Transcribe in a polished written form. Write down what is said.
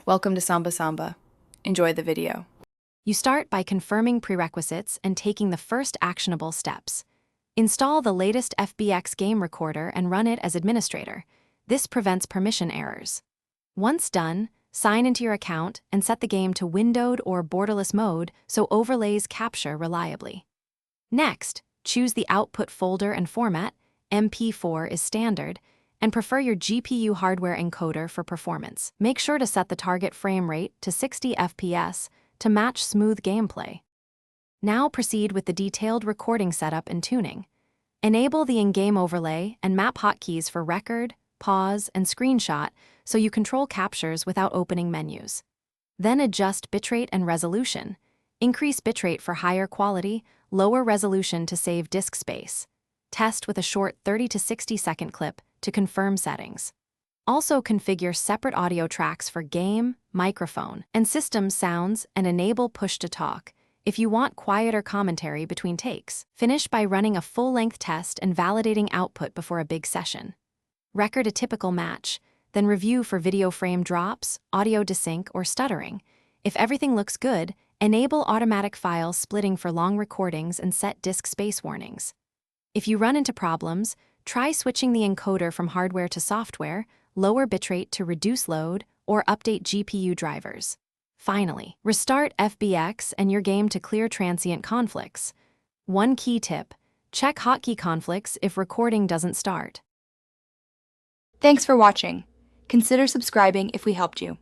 Welcome to Samba Samba. Enjoy the video. You start by confirming prerequisites and taking the first actionable steps. Install the latest FBX Game Recorder and run it as administrator. This prevents permission errors. Once done, sign into your account and set the game to windowed or borderless mode so overlays capture reliably. Next, choose the output folder and format, MP4 is standard, and prefer your GPU hardware encoder for performance. Make sure to set the target frame rate to 60 FPS to match smooth gameplay. Now proceed with the detailed recording setup and tuning. Enable the in-game overlay and map hotkeys for record, pause, and screenshot so you control captures without opening menus. Then adjust bitrate and resolution. Increase bitrate for higher quality, lower resolution to save disk space. Test with a short 30 to 60 second clip to confirm settings. Also configure separate audio tracks for game, microphone, and system sounds and enable push-to-talk if you want quieter commentary between takes. Finish by running a full-length test and validating output before a big session. Record a typical match, then review for video frame drops, audio desync, or stuttering. If everything looks good, enable automatic file splitting for long recordings and set disk space warnings. If you run into problems, try switching the encoder from hardware to software, lower bitrate to reduce load, or update GPU drivers. Finally, restart FBX and your game to clear transient conflicts. One key tip: check hotkey conflicts if recording doesn't start. Thanks for watching. Consider subscribing if we helped you.